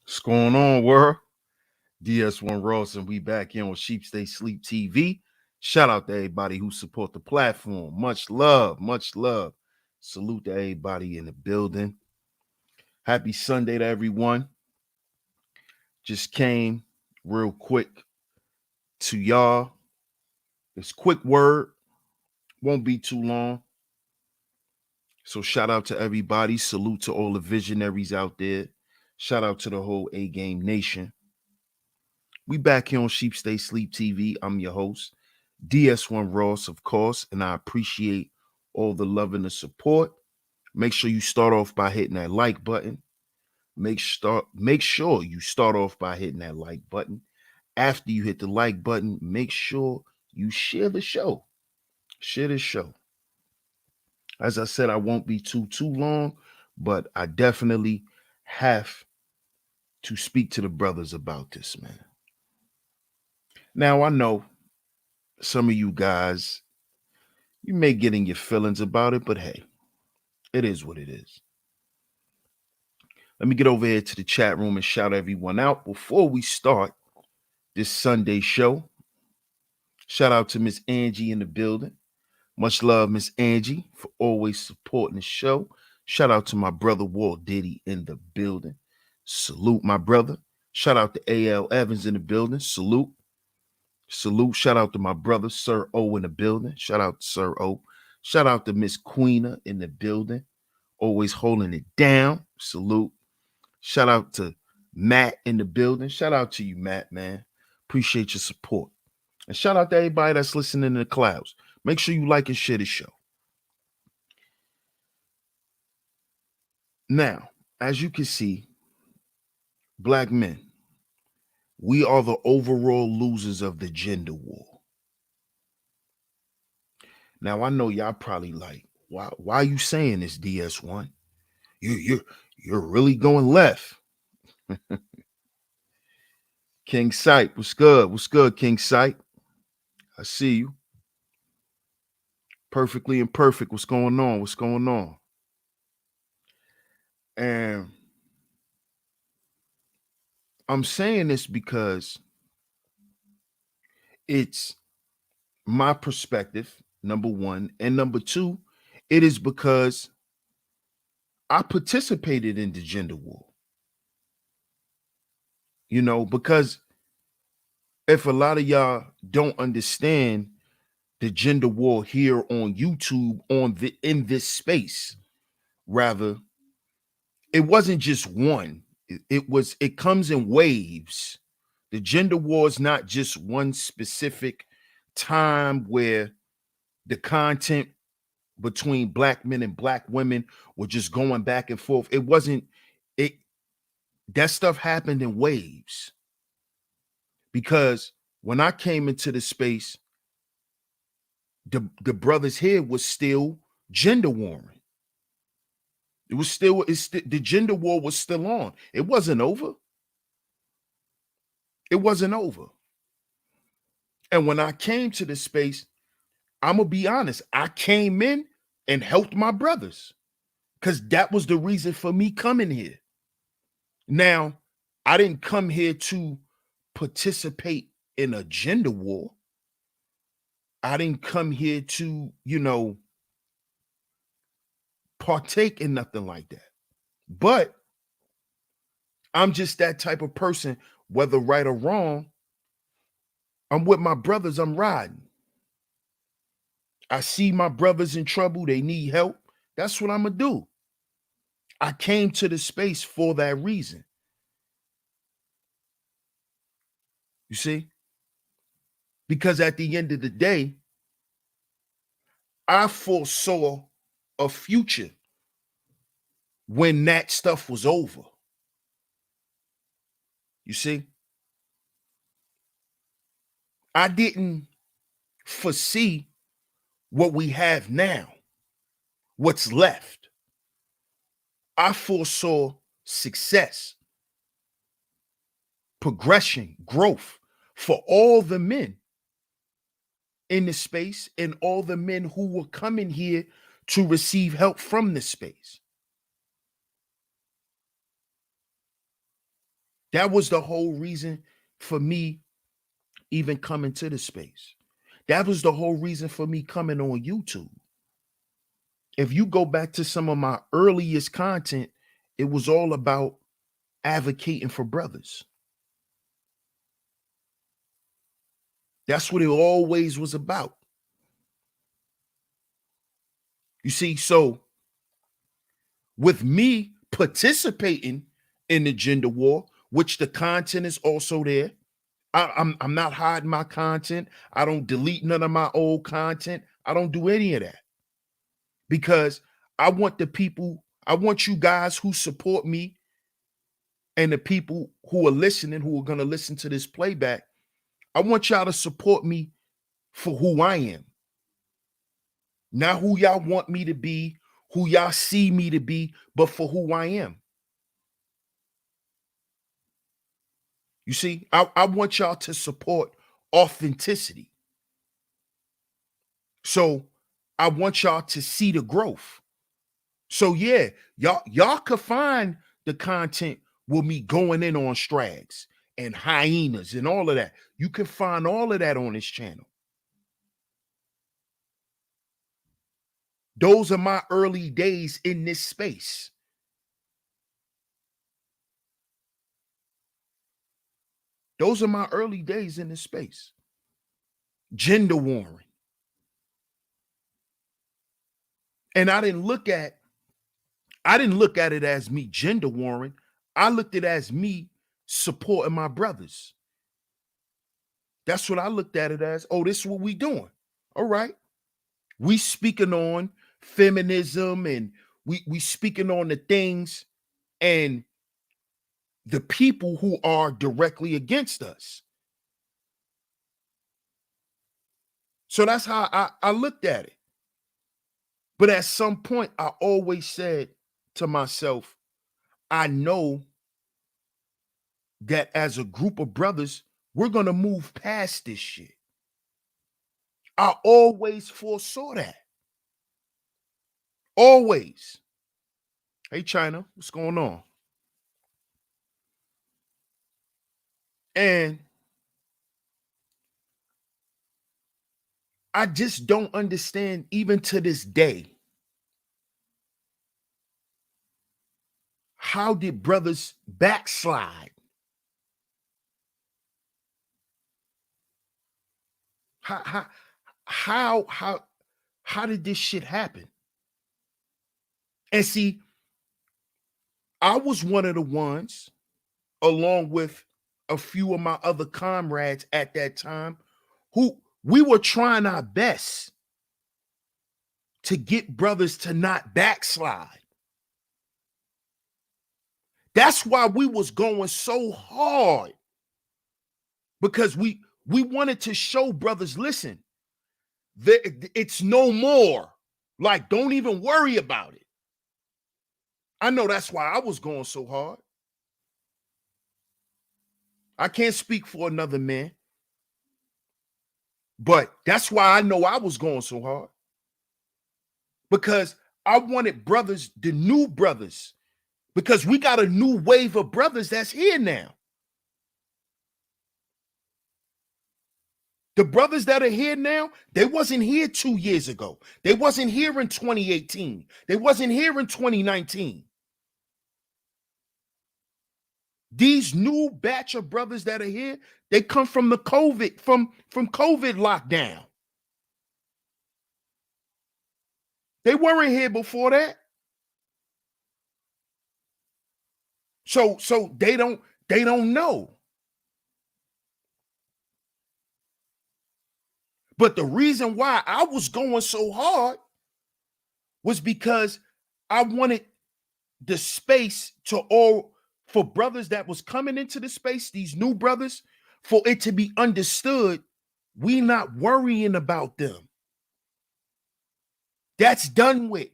What's going on, world? DS1 Ross, and we back in with SHEEPSTAYSLEEPTV. Shout out to everybody who support the platform. Much love, much love. Salute to everybody in the building. Happy Sunday to everyone. Just came real quick to y'all. This quick word won't be too long. So shout out to everybody. Salute to all the visionaries out there. Shout out to the whole A-Game Nation. We back here on SHEEPSTAYSLEEPTV. I'm your host, DS1 Ross, of course, and I appreciate all the love and the support. Make sure you start off by hitting that like button. Make sure you start off by hitting that like button. After you hit the like button, make sure you share the show. Share the show. As I said, I won't be too long, but I definitely have to speak to the brothers about this, man. Now, I know some of you guys, you may get in your feelings about it, but hey, it is what it is. Let me get over here to the chat room and shout everyone out before we start this Sunday show. Shout out to Miss Angie in the building. Much love, Miss Angie, for always supporting the show. Shout out to my brother Walt Diddy in the building. Salute, my brother. Shout out to A.L. Evans in the building. Salute. Salute. Shout out to my brother Sir O in the building. Shout out to Sir O. Shout out to Miss Queena in the building. Always holding it down. Salute. Shout out to Matt in the building. Shout out to you, Matt, man. Appreciate your support. And shout out to everybody that's listening in the clouds. Make sure you like and share the show. Now, as you can see, black men, we are the overall losers of the gender war. Now, I know y'all probably like, why are you saying this, DS1? You're really going left. King Sight, what's good? What's good, King Sight? I see you. Perfectly Imperfect, what's going on? What's going on? And I'm saying this because it's my perspective, number one. And number two, it is because I participated in the gender war. You know, because if a lot of y'all don't understand the gender war here on YouTube, in this space, rather, it wasn't just one. It comes in waves. The gender war is not just one specific time where the content between black men and black women were just going back and forth. It wasn't it that stuff happened in waves. Because when I came into the space, the brothers here was still gender warring. It was still the gender war was still on. It wasn't over. It wasn't over. And when I came to this space, I'm gonna be honest, I came in and helped my brothers because that was the reason for me coming here. Now, I didn't come here to participate in a gender war. I didn't come here to, partake in nothing like that. But I'm just that type of person, whether right or wrong. I'm with my brothers, I'm riding. I see my brothers in trouble, they need help. That's what I'm going to do. I came to the space for that reason. You see? Because at the end of the day, I foresaw a future when that stuff was over. You see? I didn't foresee what we have now, what's left. I foresaw success, progression, growth for all the men in the space and all the men who were coming here to receive help from this space. That was the whole reason for me even coming to the space. That was the whole reason for me coming on YouTube. If you go back to some of my earliest content, it was all about advocating for brothers. That's what it always was about. You see, so with me participating in the gender war, which the content is also there, I'm not hiding my content. I don't delete none of my old content. I don't do any of that because I want you guys who support me and the people who are listening, who are going to listen to this playback, I want y'all to support me for who I am. Not who y'all want me to be, who y'all see me to be, but for who I am. You see, I want y'all to support authenticity. So I want y'all to see the growth. So yeah, y'all could find the content with me going in on strags and hyenas and all of that. You can find all of that on this channel. Those are my early days in this space. Those are my early days in this space. Gender warring. And I didn't look at it as me gender warring. I looked at it as me supporting my brothers. That's what I looked at it as. Oh, this is what we doing. All right. We speaking on feminism and we speaking on the things and the people who are directly against us. So that's how I looked at it. But at some point, I always said to myself, I know that as a group of brothers, we're going to move past this shit. I always foresaw that. Always. Hey, China, what's going on? And I just don't understand, even to this day, how did brothers backslide? How did this shit happen? And see, I was one of the ones, along with a few of my other comrades at that time, who we were trying our best to get brothers to not backslide. That's why we was going so hard, because we wanted to show brothers, listen, it's no more. Like, don't even worry about it. I know that's why I was going so hard. I can't speak for another man, but that's why I know I was going so hard, because I wanted brothers, the new brothers, because we got a new wave of brothers that's here now. The brothers that are here now, they wasn't here 2 years ago. They wasn't here in 2018. They wasn't here in 2019. These new batch of brothers that are here, they come from the COVID, from COVID lockdown. They weren't here before that. So they don't know. But the reason why I was going so hard was because I wanted the space to all, for brothers that was coming into the space, these new brothers, for it to be understood, we not worrying about them. That's done with.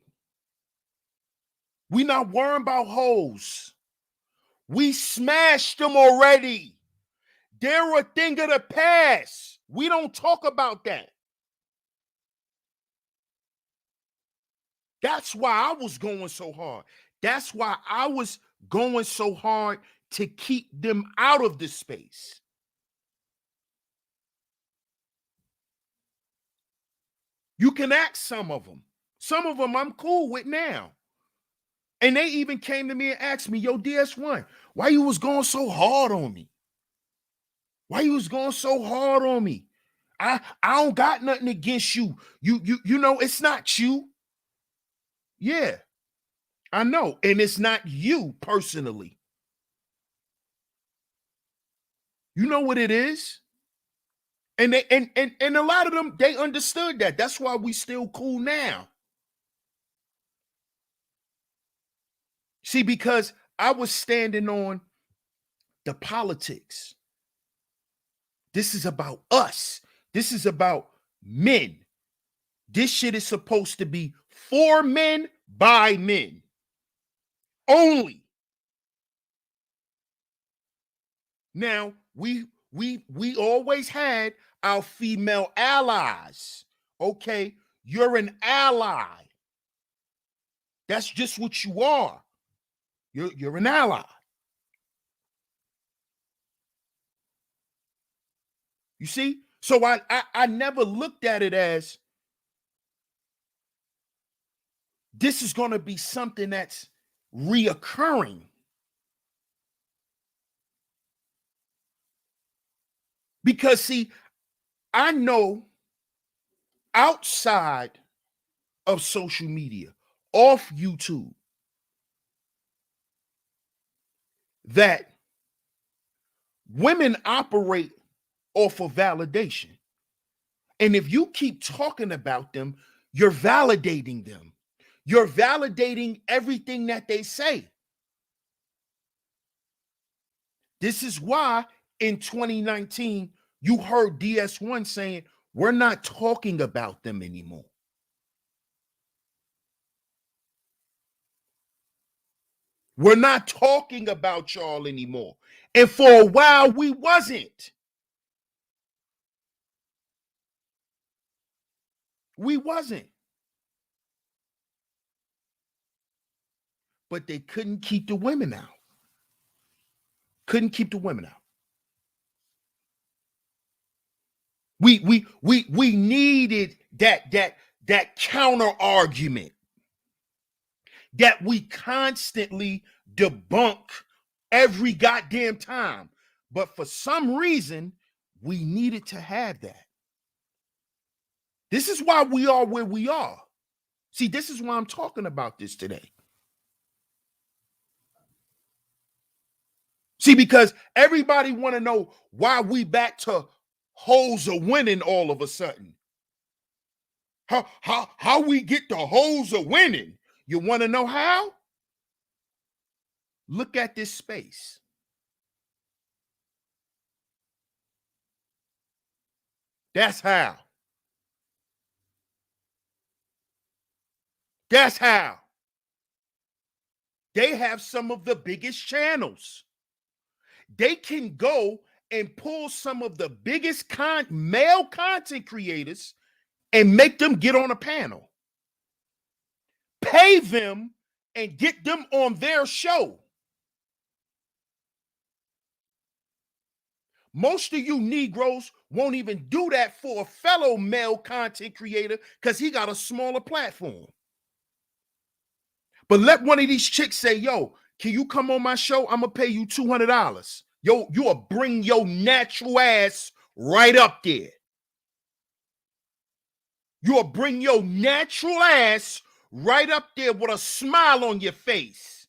We not worrying about hoes. We smashed them already. They're a thing of the past. We don't talk about that. That's why I was going so hard. That's why I was going so hard to keep them out of this space. You can ask some of them. Some of them I'm cool with now. And they even came to me and asked me, yo, DS1, why you was going so hard on me? Why you was going so hard on me? I don't got nothing against you. You know, it's not you. Yeah, I know. And it's not you personally. You know what it is? And they and a lot of them, they understood that. That's why we still cool now. See, because I was standing on the politics. This is about us. This is about men. This shit is supposed to be for men, by men. Only. Now, we always had our female allies. Okay, you're an ally. That's just what you are. You're an ally. You see? So I never looked at it as this is going to be something that's reoccurring. Because see, I know outside of social media, off YouTube, that women operate off of validation. And if you keep talking about them, you're validating them. You're validating everything that they say. This is why in 2019, you heard DS1 saying, we're not talking about them anymore. We're not talking about y'all anymore. And for a while, we wasn't. We wasn't. But they couldn't keep the women out. Couldn't keep the women out. We needed that counter argument that we constantly debunk every goddamn time. But for some reason, we needed to have that. This is why we are where we are. See, this is why I'm talking about this today. See, because everybody want to know why we back to hoes are winning all of a sudden. How we get the hoes are winning? You want to know how? Look at this space. That's how. That's how. They have some of the biggest channels. They can go and pull some of the biggest male content creators and make them get on a panel. Pay them and get them on their show. Most of you Negroes won't even do that for a fellow male content creator because he got a smaller platform. But let one of these chicks say, yo, can you come on my show? I'm going to pay you $200. Yo, you'll bring your natural ass right up there. You'll bring your natural ass right up there with a smile on your face.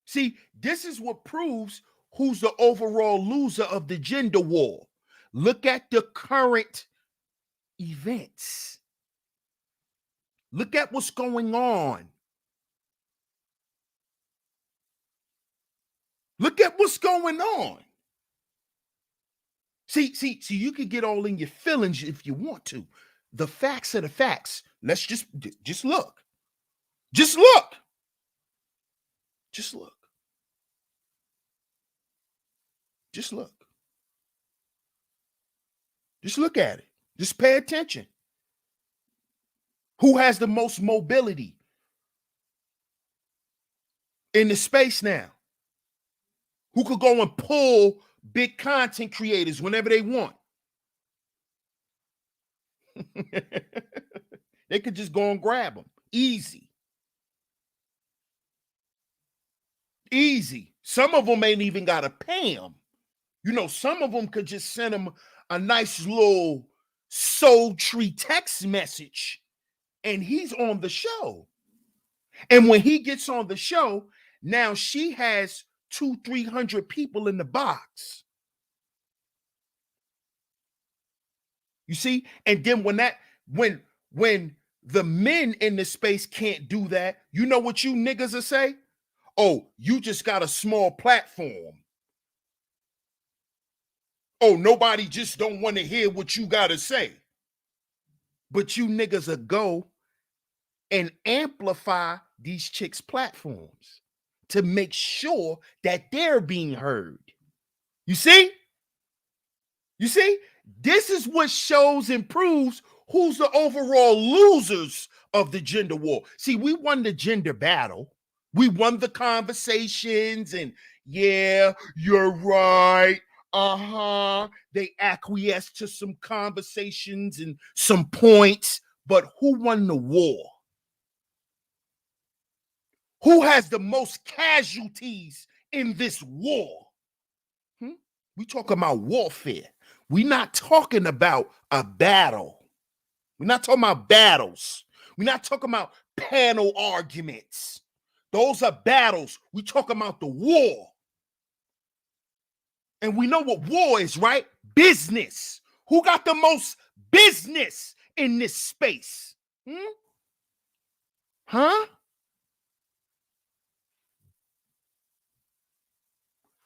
See, this is what proves who's the overall loser of the gender war. Look at the current events. Look at what's going on. Look at what's going on. See, you can get all in your feelings if you want to. The facts are the facts. Let's just look. Just look. Just look. Just look. Just look at it. Just pay attention. Who has the most mobility in the space now? Who could go and pull big content creators whenever they want? They could just go and grab them. Easy. Easy. Some of them ain't even got to pay them. You know, some of them could just send them a nice little soul tree text message and he's on the show. And when he gets on the show, now she has 200-300 people in the box. You see? And then when the men in the space can't do that, you know what you niggas will say? Oh, you just got a small platform. Oh, nobody just don't want to hear what you got to say. But you niggas will go and amplify these chicks' platforms to make sure that they're being heard. You see? You see? This is what shows and proves who's the overall losers of the gender war. See, we won the gender battle. We won the conversations and yeah, you're right. They acquiesced to some conversations and some points, but who won the war? Who has the most casualties in this war? We talking about warfare. We're not talking about a battle. We're not talking about battles. We're not talking about panel arguments. Those are battles. We're talking about the war. And we know what war is, right? Business. Who got the most business in this space? Huh?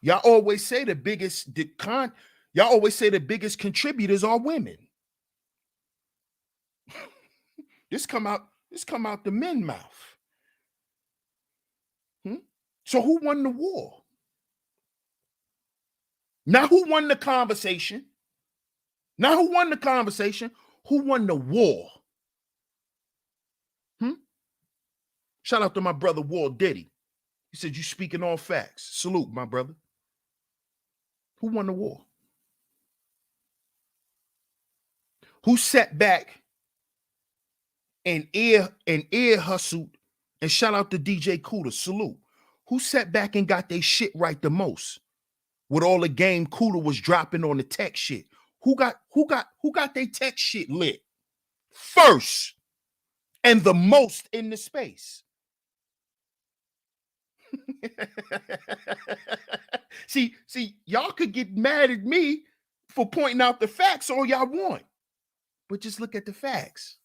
Y'all always say the biggest contributors are women. This come out the men's mouth. So who won the war? Now who won the conversation? Who won the war? Shout out to my brother Walt Diddy. He said, you speaking all facts. Salute, my brother. Who won the war? Who sat back and ear hustled? And shout out to DJ Cooter. Salute. Who sat back and got their shit right the most? With all the game Cooter was dropping on the tech shit. Who got their tech shit lit first and the most in the space? see, y'all could get mad at me for pointing out the facts all y'all want, but just look at the facts.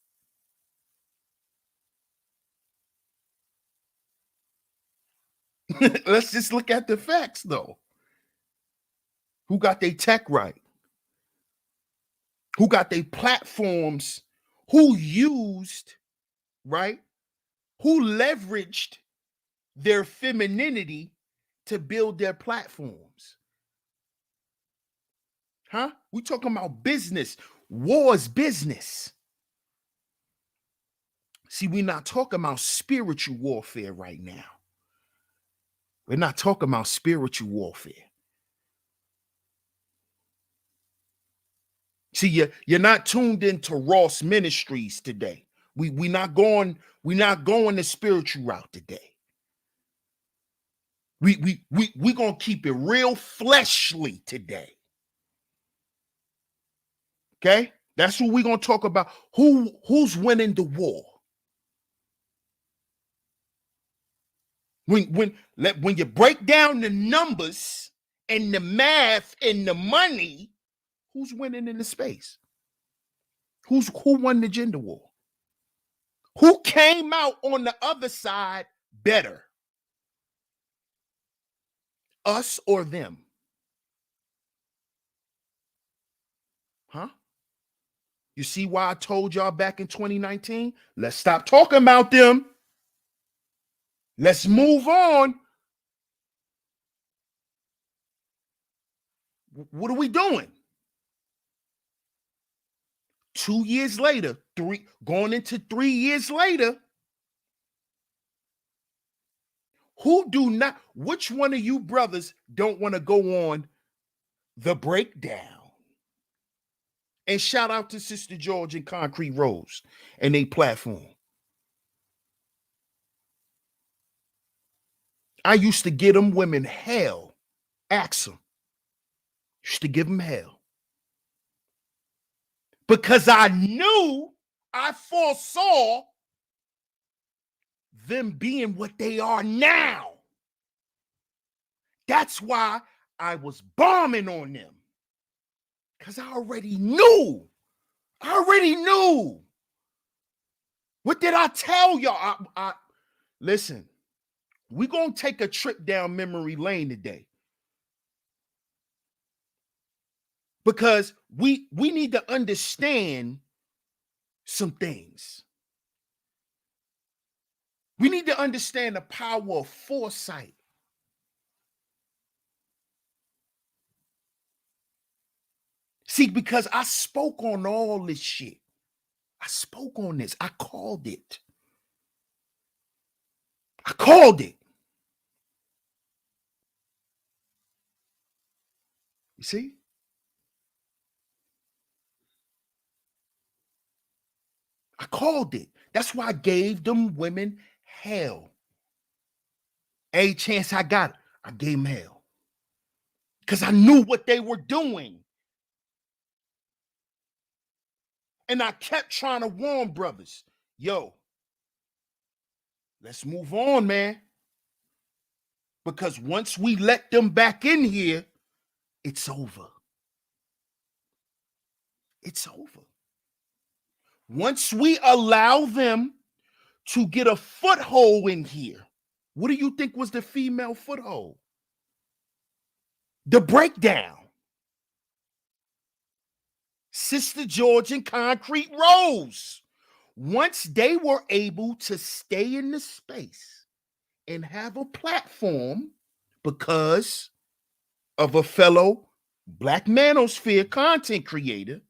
Let's just look at the facts, though. Who got their tech right? Who got their platforms? Who used, right? Who leveraged their femininity to build their platforms? We talking about business. War is business. See, we're not talking about spiritual warfare right now. We're not talking about spiritual warfare. See, you're not tuned into Ross Ministries today. We're not going the spiritual route today. We gonna keep it real fleshly today. Okay? That's what we're gonna talk about. Who's winning the war? When you break down the numbers and the math and the money, who's winning in the space? Who won the gender war? Who came out on the other side better? Us or them? Huh? You see why I told y'all back in 2019? Let's stop talking about them. Let's move on. What are we doing? 2 years later, going into 3 years later, which one of you brothers don't want to go on the breakdown? And shout out to Sister George and Concrete Rose and their platform. I used to give them women hell. Ask them. Used to give them hell. Because I foresaw them being what they are now. That's why I was bombing on them. Because I already knew. What did I tell y'all? Listen, we're going to take a trip down memory lane today. Because we need to understand some things. We need to understand the power of foresight. See, because I spoke on all this shit. I spoke on this. I called it. You see? I called it. That's why I gave them women hell. Any chance I got, I gave them hell. Because I knew what they were doing. And I kept trying to warn brothers, yo, let's move on, man. Because once we let them back in here, it's over. It's over. Once we allow them to get a foothold in here, what do you think was the female foothold? The breakdown. Sister George and Concrete Rose. Once they were able to stay in the space and have a platform because of a fellow Black Manosphere content creator,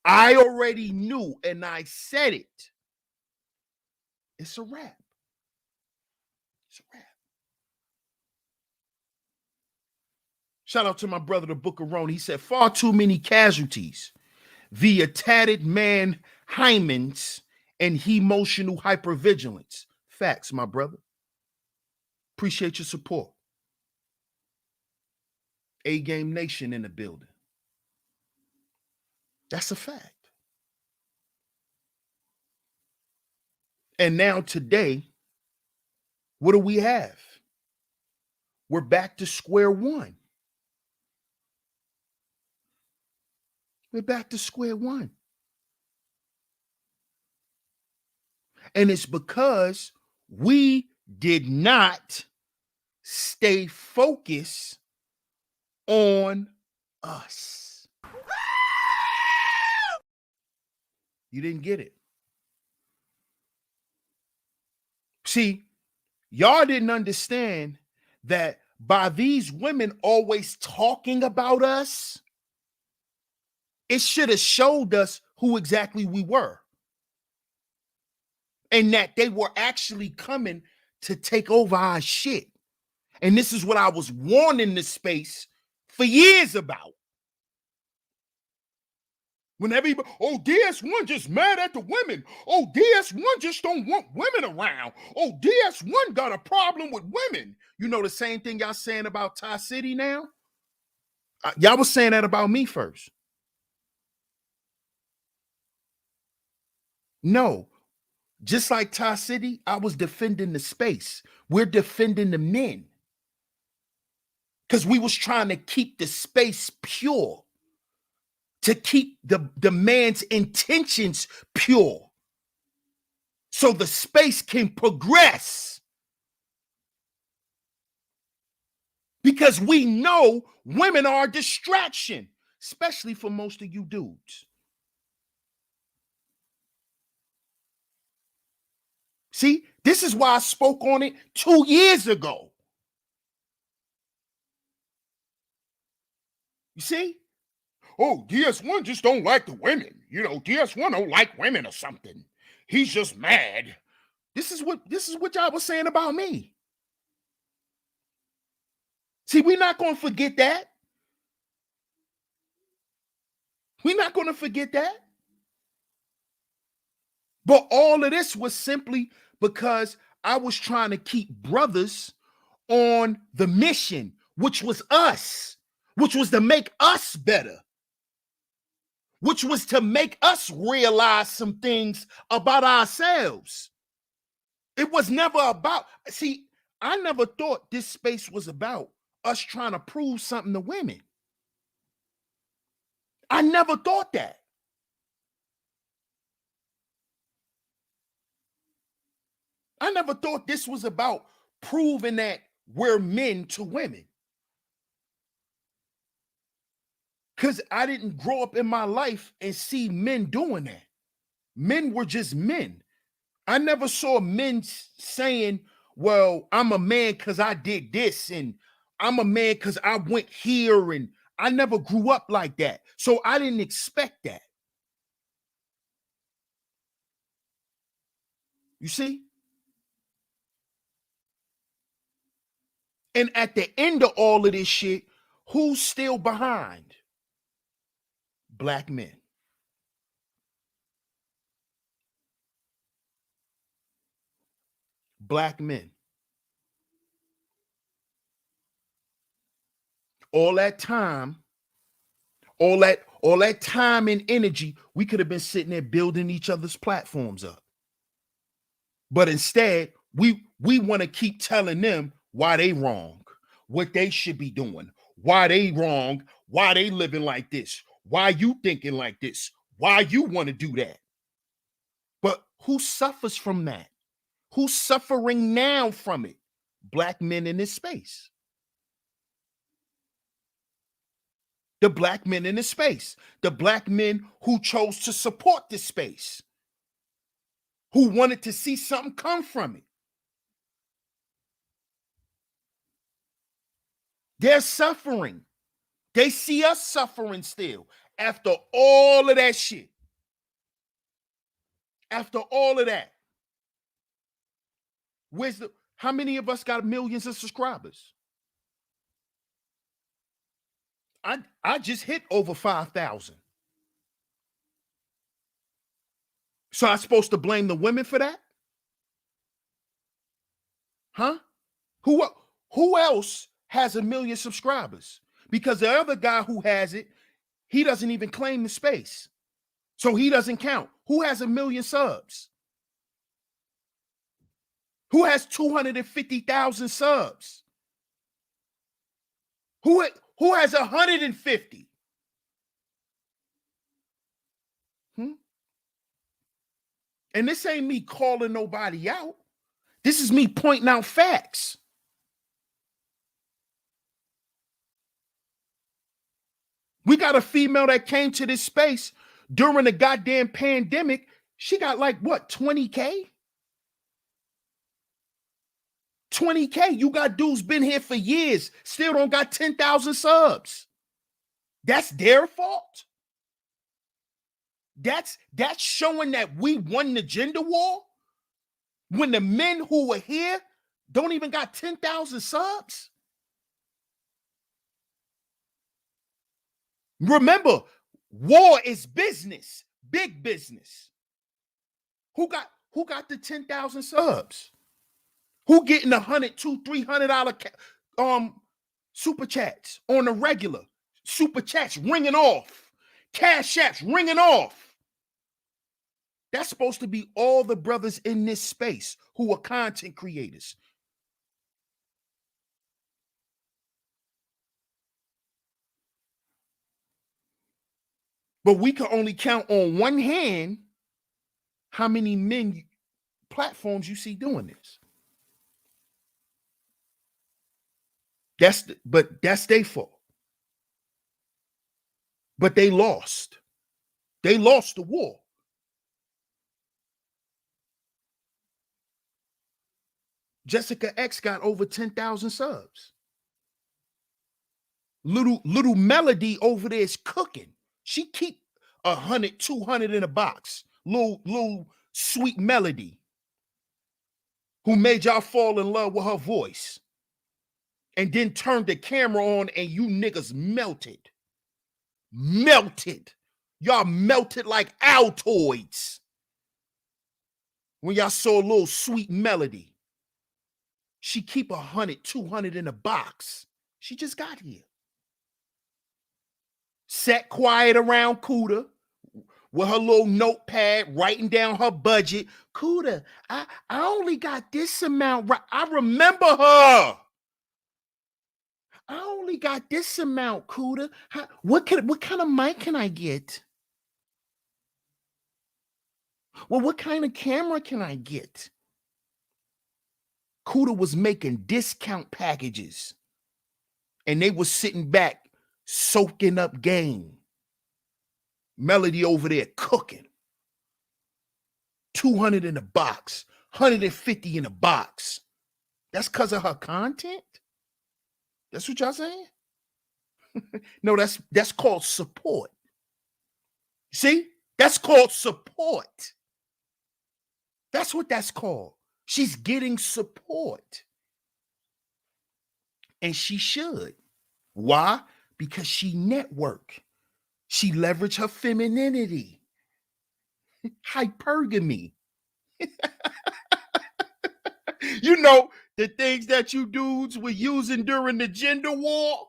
I already knew and I said it. It's a wrap. It's a wrap. Shout out to my brother, the Book of Rome. He said, far too many casualties via tatted man hymens and emotional hypervigilance. Facts, my brother. Appreciate your support. A-Game Nation in the building. That's a fact. And now today, what do we have? We're back to square one. We're back to square one. And it's because we did not stay focused on us. You didn't get it. See, y'all didn't understand that by these women always talking about us, it should have showed us who exactly we were. and that they were actually coming to take over our shit. And this is what I was warning the space for years about. When everybody, oh, DS1 just mad at the women. Oh, DS1 just don't want women around. Oh, DS1 got a problem with women. You know the same thing y'all saying about Ty City now? Y'all was saying that about me first. No, just like Ty City, I was defending the space. We're defending the men. Because we was trying to keep the space pure. To keep the man's intentions pure. So the space can progress. Because we know women are a distraction, especially for most of you dudes. See, this is why I spoke on it 2 years ago. You see? Oh, DS1 just don't like the women. You know, DS1 don't like women or something. He's just mad. This is what y'all was saying about me. See, we're not going to forget that. We're not going to forget that. But all of this was simply because I was trying to keep brothers on the mission, which was us, which was to make us better, which was to make us realize some things about ourselves. It was never about, see, I never thought this space was about us trying to prove something to women. I never thought that. I never thought this was about proving that we're men to women. Because I didn't grow up in my life and see men doing that. Men were just men. I never saw men saying, well, I'm a man because I did this, and I'm a man because I went here, and I never grew up like that. So I didn't expect that. You see? And at the end of all of this shit, who's still behind? Black men. Black men. All that time, all that time and energy, we could have been sitting there building each other's platforms up. But instead, we want to keep telling them why they wrong, what they should be doing, why they wrong, why they living like this, why you thinking like this, why you want to do that. But who suffers from that? Who's suffering now from it? Black men in this space. The black men in this space. The black men who chose to support this space. Who wanted to see something come from it. They're suffering. They see us suffering still after all of that shit. After all of that. How many of us got millions of subscribers? I just hit over 5,000. So I'm supposed to blame the women for that? Huh? Who else has 1 million subscribers? Because the other guy who has it, he doesn't even claim the space. So he doesn't count. Who has 1 million subs? Who has 250,000 subs? Who has 150? And this ain't me calling nobody out. This is me pointing out facts. We got a female that came to this space during the goddamn pandemic. She got like what, 20K? 20K. You got dudes been here for years, still don't got 10,000 subs. That's their fault. That's showing that we won the gender war. When the men who are here don't even got 10,000 subs. Remember, war is business, big business. Who got the 10,000 subs? Who getting $100, $200, $300 super chats on the regular? Super chats ringing off. Cash apps ringing off. That's supposed to be all the brothers in this space who are content creators. But we can only count on one hand how many men platforms you see doing this. But that's their fault. But they lost. They lost the war. Jessica X got over 10,000 subs. Little Melody over there is cooking. She keep 100, 200 in a box. Little sweet Melody, who made y'all fall in love with her voice, and then turned the camera on and you niggas melted. Melted. Y'all melted like Altoids when y'all saw a little sweet Melody. She keep 100, 200 in a box. She just got here. Sat quiet around Cuda with her little notepad, writing down her budget. Cuda, I only got this amount right. I remember her. I only got this amount, Cuda. What kind of mic can I get? Well, what kind of camera can I get? Cuda was making discount packages, and they was sitting back soaking up game. Melody over there cooking. 200 in a box, 150 in a box. That's because of her content? That's what y'all saying? No, that's called support. See? That's called support. That's what that's called. She's getting support. And she should. Why? Because she network. She leveraged her femininity. Hypergamy. You know, the things that you dudes were using during the gender war.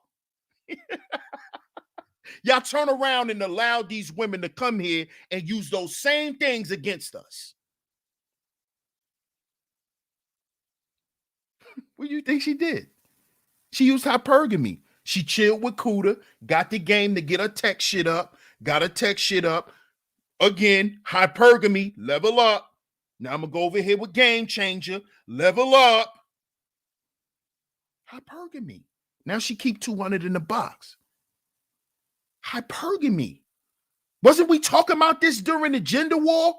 Y'all turn around and allow these women to come here and use those same things against us. What do you think she did? She used hypergamy. She chilled with Cuda, got the game to get her tech shit up, got her tech shit up. Again, hypergamy, level up. Now I'm going to go over here with Game Changer, level up. Hypergamy. Now she keep 200 in the box. Hypergamy. Wasn't we talking about this during the gender war?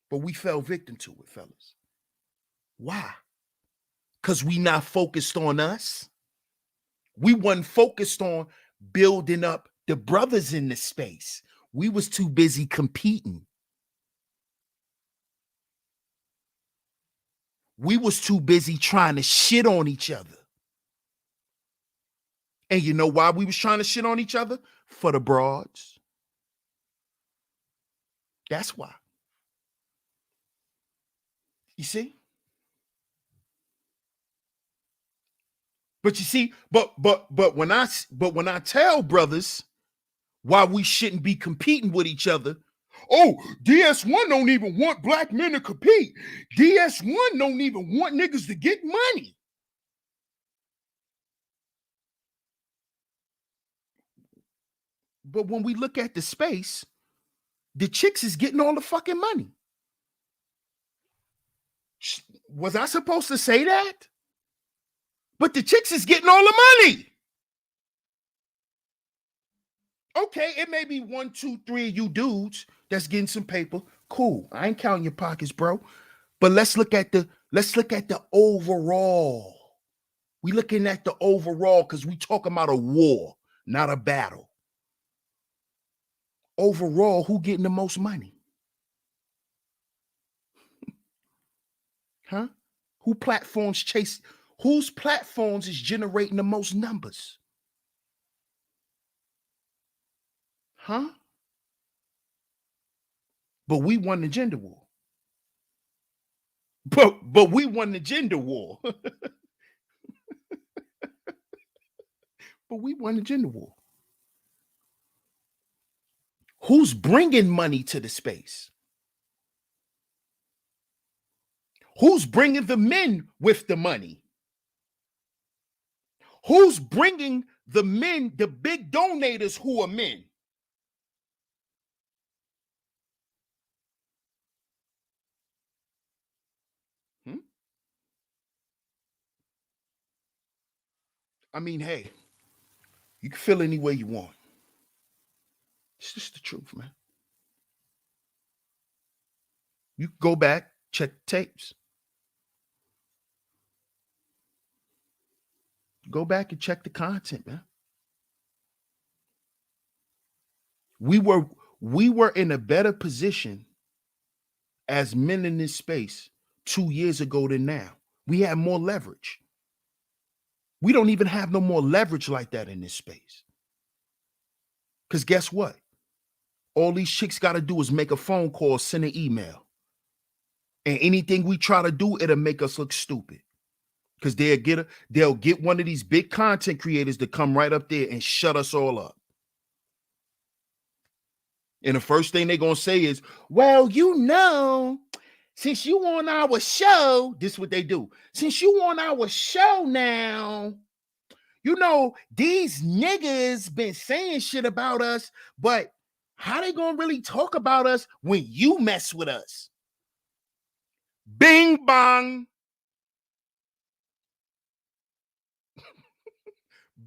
But we fell victim to it, fellas. Why? Because we not focused on us. We wasn't focused on building up the brothers in the space. We was too busy competing. We was too busy trying to shit on each other. And you know why we was trying to shit on each other? For the broads. That's why. You see? But you see, but when I tell brothers why we shouldn't be competing with each other, oh, DS1 don't even want black men to compete. DS1 don't even want niggas to get money. But when we look at the space, the chicks is getting all the fucking money. Was I supposed to say that? But the chicks is getting all the money. Okay, it may be 1, 2, 3 of you dudes that's getting some paper. Cool. I ain't counting your pockets, bro. But let's look at the overall. We looking at the overall because we talking about a war, not a battle. Overall, who getting the most money? Huh? Whose platforms is generating the most numbers? Huh? But we won the gender war. But we won the gender war. But we won the gender war. Who's bringing money to the space? Who's bringing the men with the money? Who's bringing the men, the big donators who are men? Hmm? I mean, hey, you can feel any way you want. It's just the truth, man. You can go back, check the tapes. Go back and check the content, man. We were in a better position as men in this space 2 years ago than now. We had more leverage. We don't even have no more leverage like that in this space. Because guess what? All these chicks got to do is make a phone call, send an email. And anything we try to do, it'll make us look stupid. Because they'll get one of these big content creators to come right up there and shut us all up. And the first thing they're going to say is, well, since you on our show, this is what they do. Since you on our show now, these niggas been saying shit about us, but how they going to really talk about us when you mess with us? Bing bong.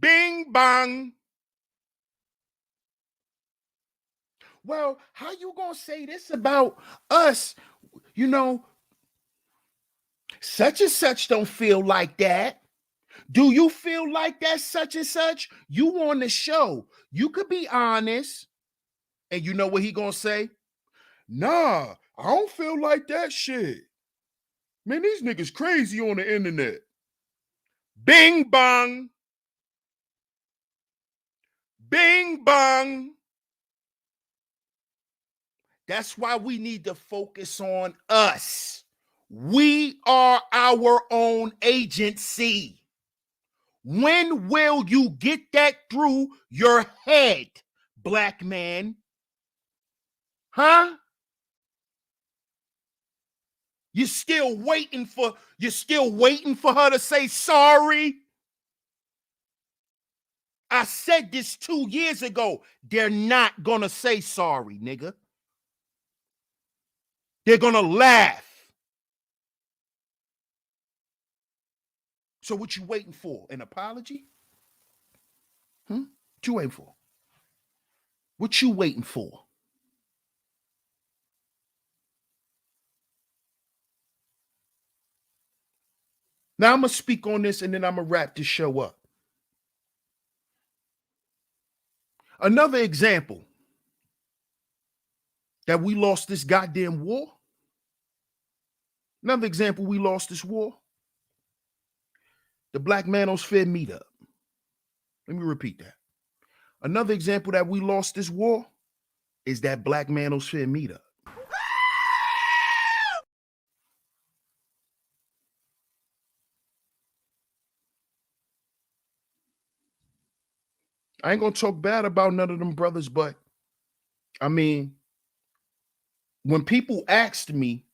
Bing bong. Well, how you gonna say this about us? Such and such don't feel like that. Do you feel like that, such and such? You on the show. You could be honest. And you know what he gonna say? Nah, I don't feel like that shit. Man, these niggas crazy on the internet. Bing bong. Bing bong. That's why we need to focus on us. We are our own agency. When will you get that through your head, black man? Huh? You're still waiting for her to say sorry? I said this 2 years ago. They're not gonna say sorry, nigga. They're gonna laugh. So what you waiting for? An apology? What you waiting for? What you waiting for? Now I'm gonna speak on this and then I'm gonna wrap this show up. Another example that we lost this goddamn war. Another example we lost this war. The Black Manosphere meetup. Let me repeat that. Another example that we lost this war is that Black Manosphere meetup. I ain't gonna talk bad about none of them brothers, but I mean, when people asked me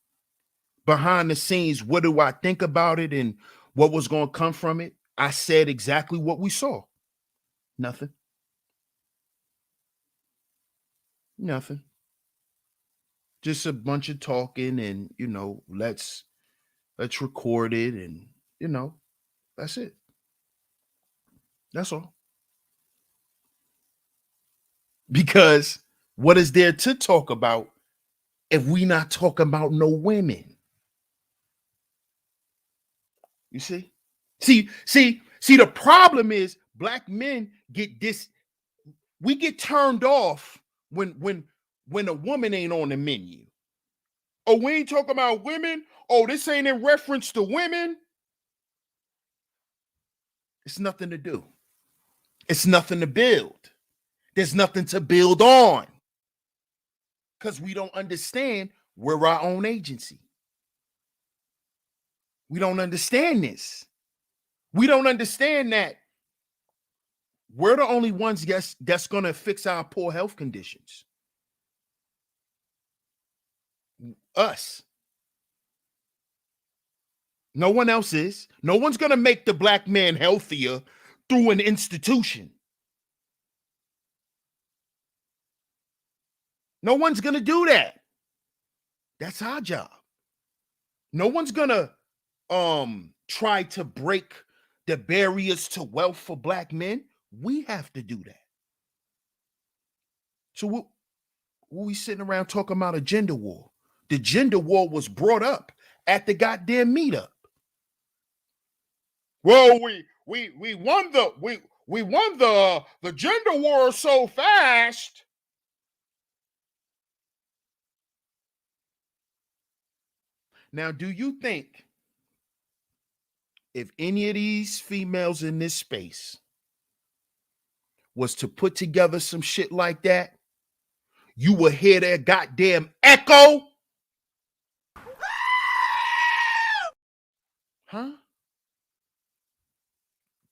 behind the scenes, what do I think about it and what was gonna come from it, I said exactly what we saw. Nothing. Nothing. Just a bunch of talking and let's record it and that's it. That's all. Because what is there to talk about if we not talking about no women? You see? See, the problem is black men get this. We get turned off when a woman ain't on the menu. Oh, we ain't talking about women. Oh, this ain't in reference to women. It's nothing to do. It's nothing to build. There's nothing to build on because we don't understand we're our own agency. We don't understand this. We don't understand that we're the only ones that's going to fix our poor health conditions. Us. No one else is. No one's going to make the black man healthier through an institution. No one's going to do that. That's our job. No one's going to try to break the barriers to wealth for black men. We have to do that. So we sitting around talking about a gender war. The gender war was brought up at the goddamn meetup. Well, we won the gender war so fast. Now, do you think if any of these females in this space was to put together some shit like that, you would hear their goddamn echo? Huh?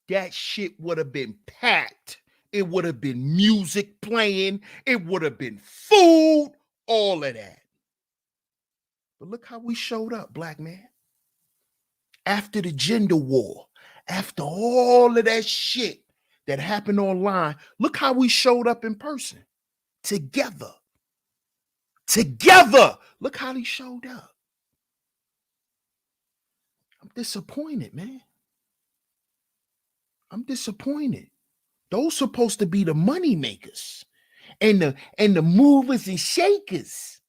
That shit would have been packed. It would have been music playing. It would have been food, all of that. But look how we showed up, black man. After the gender war, after all of that shit that happened online, look how we showed up in person. Together. Look how they showed up. I'm disappointed, man. I'm disappointed. Those supposed to be the money makers and the movers and shakers.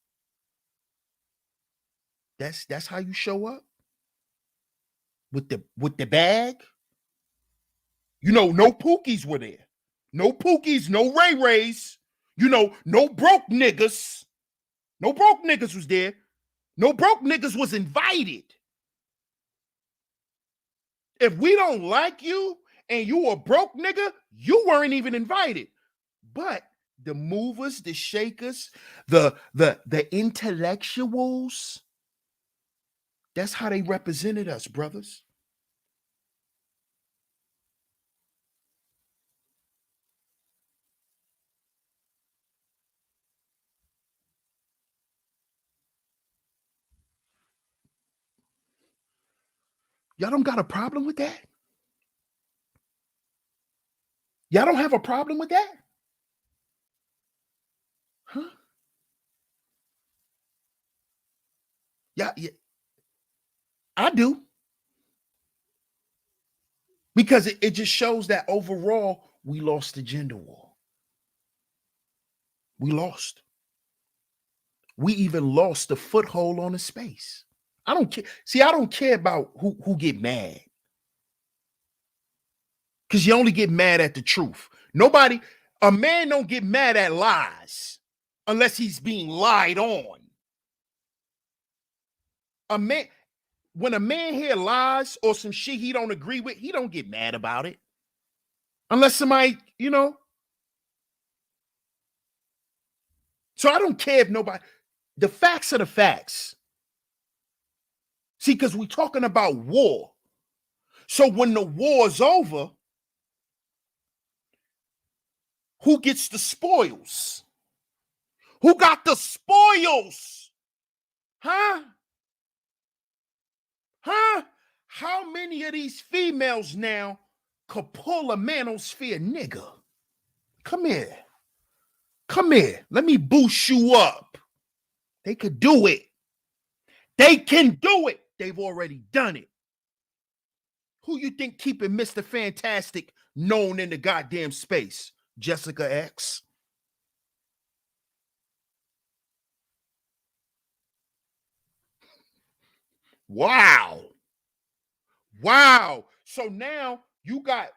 That's how you show up with the bag. You know, no Pookies were there. No Pookies, no Ray Rays. You know, no broke niggas. No broke niggas was there. No broke niggas was invited. If we don't like you and you a broke nigga, you weren't even invited. But the movers, the shakers, the intellectuals, that's how they represented us, brothers. Y'all don't got a problem with that? Y'all don't have a problem with that? Huh? Yeah, I do. Because it just shows that overall, we lost the gender war. We lost. We even lost the foothold on the space. I don't care. See, I don't care about who get mad. Because you only get mad at the truth. A man don't get mad at lies unless he's being lied on. When a man hear lies or some shit he don't agree with, he don't get mad about it. Unless somebody, So I don't care if nobody, the facts are the facts. See, because we're talking about war. So when the war's over, who gets the spoils? Who got the spoils? Huh? How many of these females now could pull a manosphere nigga? Come here. Let me boost you up. They could do it. They can do it. They've already done it. Who you think keeping Mr. Fantastic known in the goddamn space? Jessica X. Wow. So now you got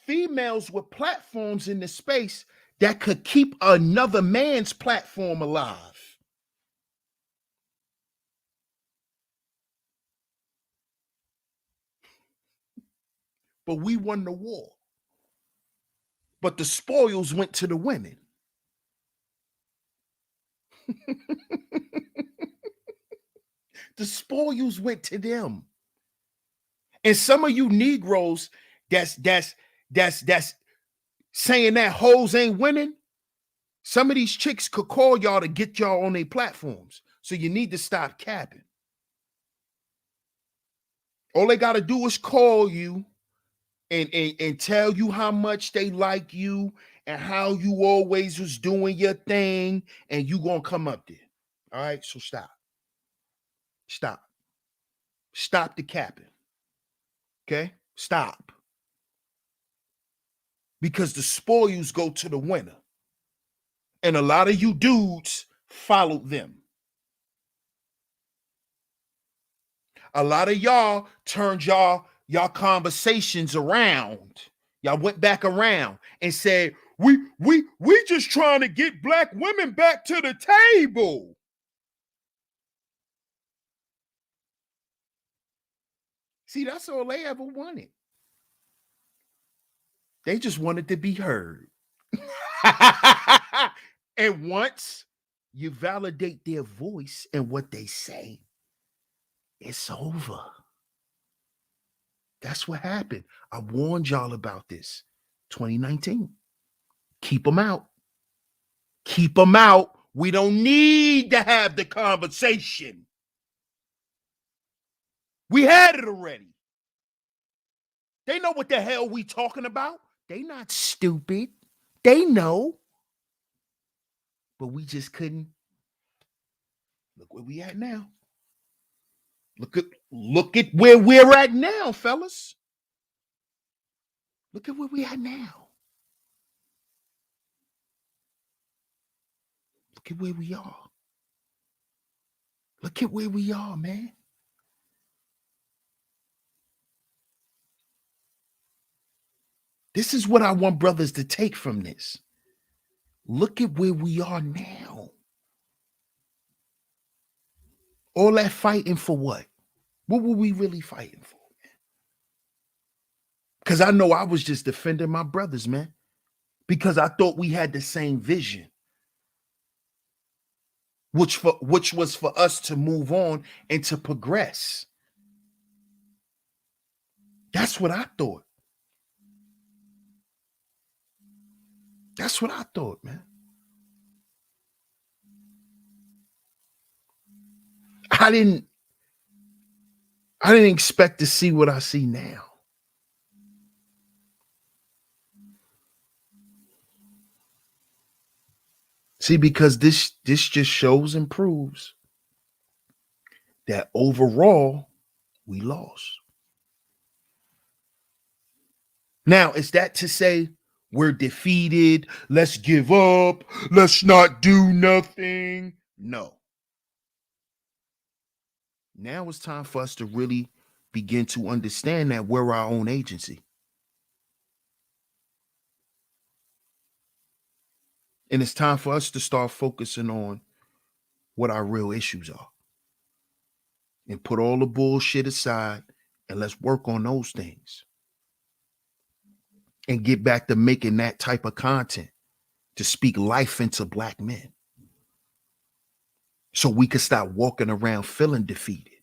females with platforms in the space that could keep another man's platform alive. but we won the war. But the spoils went to the women. The spoils went to them. And some of you Negroes that's saying that hoes ain't winning. Some of these chicks could call y'all to get y'all on their platforms. So you need to stop capping. All they got to do is call you and tell you how much they like you and how you always was doing your thing, and you gonna come up there. All right, so stop. Stop the capping. Okay, stop. Because the spoils go to the winner, and a lot of you dudes followed them. A lot of y'all turned y'all conversations around. Y'all went back around and said, we just trying to get black women back to the table. See, that's all they ever wanted. They just wanted to be heard. And once you validate their voice and what they say, it's over. That's what happened. I warned y'all about this. 2019. Keep them out. Keep them out. We don't need to have the conversation. We had it already. They know what the hell we talking about. They not stupid. They know. But we just couldn't. Look where we at now. Look at where we're at now, fellas. Look at where we at now. Look at where we are. Look at where we are, man. This is what I want brothers to take from this. Look at where we are now. All that fighting for what? What were we really fighting for, man? Because I know I was just defending my brothers, man. Because I thought we had the same vision. Which was for us to move on and to progress. That's what I thought. That's what I thought, man. I didn't expect to see what I see now. See, because this just shows and proves that overall we lost. Now, is that to say we're defeated? Let's give up. Let's not do nothing. No. Now it's time for us to really begin to understand that we're our own agency. And it's time for us to start focusing on what our real issues are. And put all the bullshit aside and let's work on those things. And get back to making that type of content to speak life into black men. So we could stop walking around feeling defeated.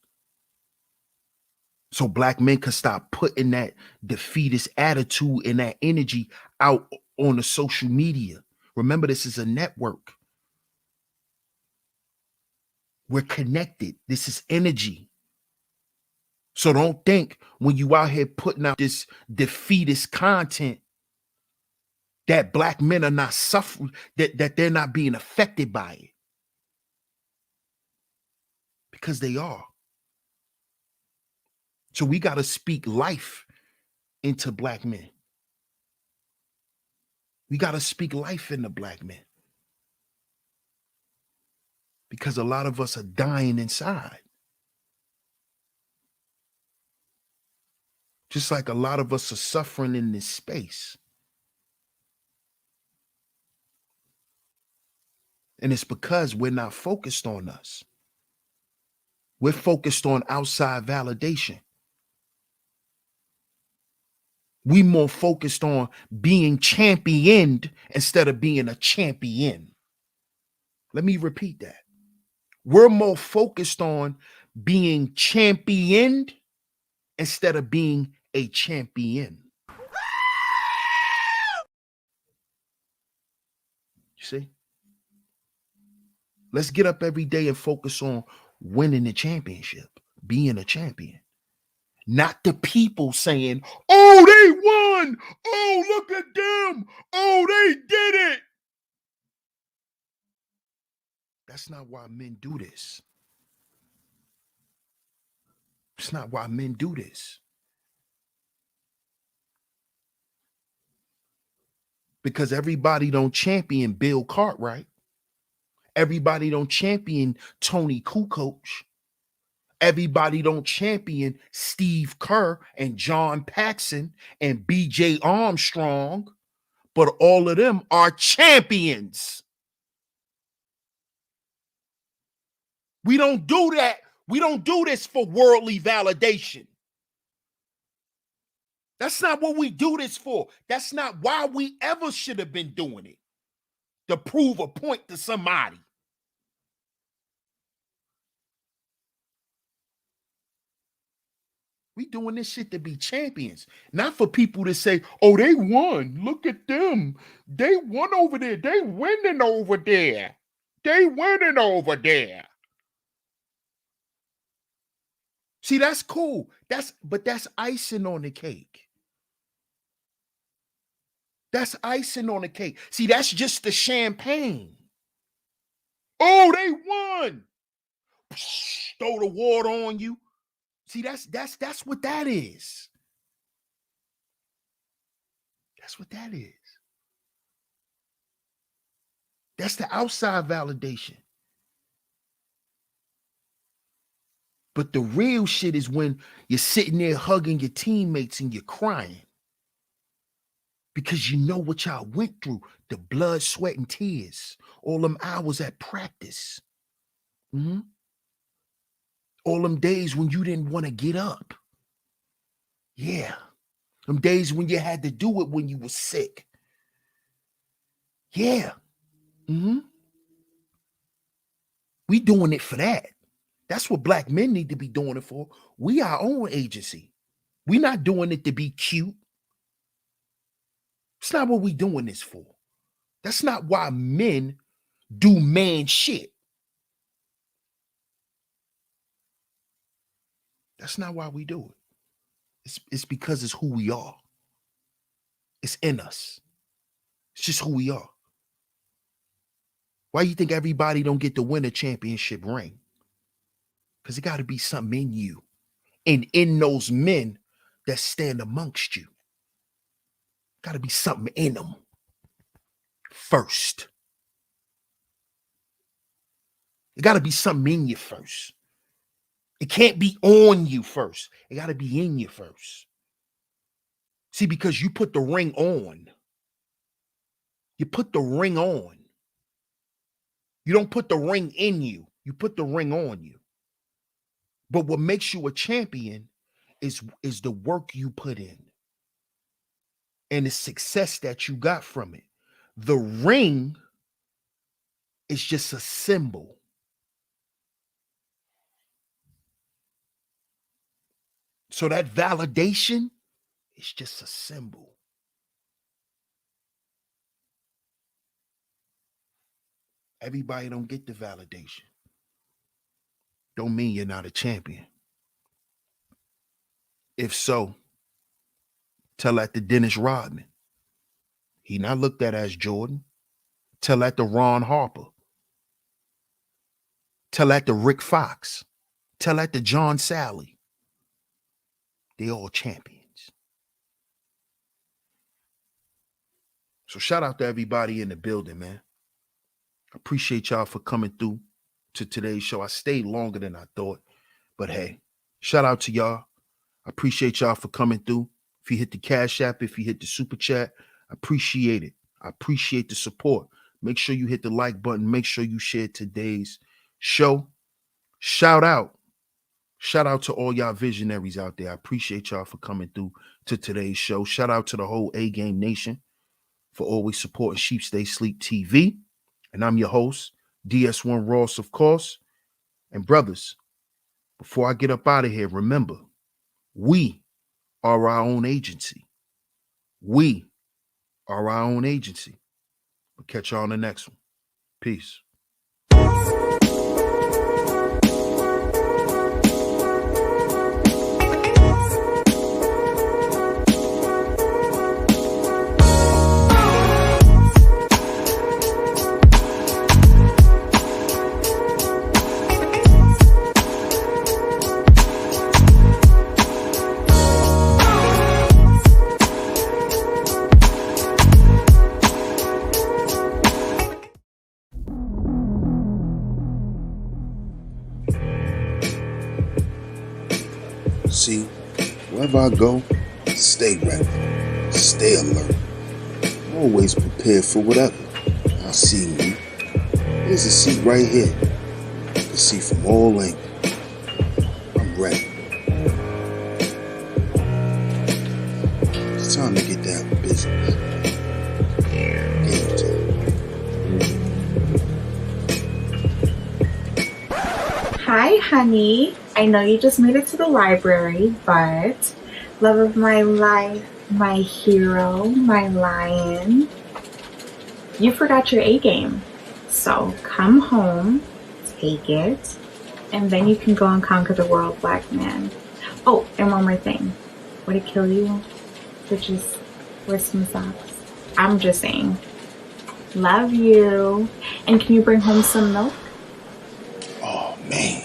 So black men could stop putting that defeatist attitude and that energy out on the social media. Remember, this is a network. We're connected. This is energy. So don't think when you out here putting out this defeatist content that black men are not suffering, that they're not being affected by it. Because they are. So we got to speak life into black men. We got to speak life into black men. Because a lot of us are dying inside. Just like a lot of us are suffering in this space. And it's because we're not focused on us. We're focused on outside validation. We more focused on being championed instead of being a champion. Let me repeat that. We're more focused on being championed instead of being a champion. You see? Let's get up every day and focus on winning the championship, being a champion. Not the people saying, oh, they won. Oh, look at them. Oh, they did it. That's not why men do this. It's not why men do this. Because everybody don't champion Bill Cartwright. Everybody don't champion Tony Kukoc. Everybody don't champion Steve Kerr and John Paxson and BJ Armstrong, but all of them are champions. We don't do that. We don't do this for worldly validation. That's not what we do this for. That's not why we ever should have been doing it. To prove a point to somebody. We doing this shit to be champions, not for people to say, oh, they won. Look at them. They won over there. They winning over there. They winning over there. See, that's cool. But that's icing on the cake. That's icing on the cake. See, that's just the champagne. Oh, they won. Psh, throw the water on you. See, that's what that is. That's what that is. That's the outside validation. But the real shit is when you're sitting there hugging your teammates and you're crying. Because you know what y'all went through. The blood, sweat, and tears. All them hours at practice. Mm-hmm. All them days when you didn't want to get up. Yeah. Them days when you had to do it when you were sick. Yeah. Mm-hmm. We doing it for that. That's what black men need to be doing it for. We our own agency. We not doing it to be cute. It's not what we doing this for. That's not why men do man shit. That's not why we do it. It's because it's who we are. It's in us. It's just who we are. Why you think everybody don't get to win a championship ring? Because it got to be something in you and in those men that stand amongst you. Got to be something in them first. It got to be something in you first. It can't be on you first. It got to be in you first. See, because you put the ring on. You put the ring on. You don't put the ring in you. You put the ring on you. But what makes you a champion is the work you put in and the success that you got from it. The ring is just a symbol. So that validation is just a symbol. Everybody don't get the validation. Don't mean you're not a champion. If so, tell that to Dennis Rodman. He not looked at as Jordan. Tell that to Ron Harper. Tell that to Rick Fox. Tell that to John Sally. They all champions. So shout out to everybody in the building, man. Appreciate y'all for coming through to today's show. I stayed longer than I thought, but hey, shout out to y'all. I appreciate y'all for coming through. If you hit the Cash App, if you hit the Super Chat, I appreciate it. I appreciate the support. Make sure you hit the like button. Make sure you share today's show. Shout out Shout out to all y'all visionaries out there. I appreciate y'all for coming through to today's show. Shout out to the whole A-Game Nation for always supporting Sheep Stay Sleep TV. And I'm your host, DS1 Ross, of course. And brothers, before I get up out of here, remember, we are our own agency. We are our own agency. We'll catch y'all on the next one. Peace. See, wherever I go, stay ready, stay alert, always prepared for whatever. I see me. There's a seat right here. You can see from all angles. I'm ready. It's time to get down to business. Game time. Hi, honey. I know you just made it to the library, but love of my life, my hero, my lion, you forgot your A game. So come home, take it, and then you can go and conquer the world, black man. Oh, and one more thing. Would it kill you to just wear some socks? I'm just saying. Love you. And can you bring home some milk? Oh, man.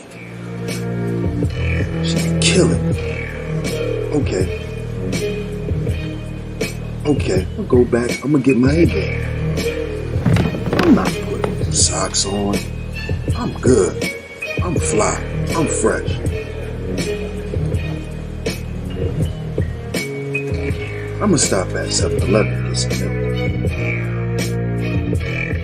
She's killing me. Okay, I'll go back. I'm gonna get my A game. I'm not putting socks on. I'm good. I'm fly. I'm fresh. I'm gonna stop at 7-Eleven and get some milk.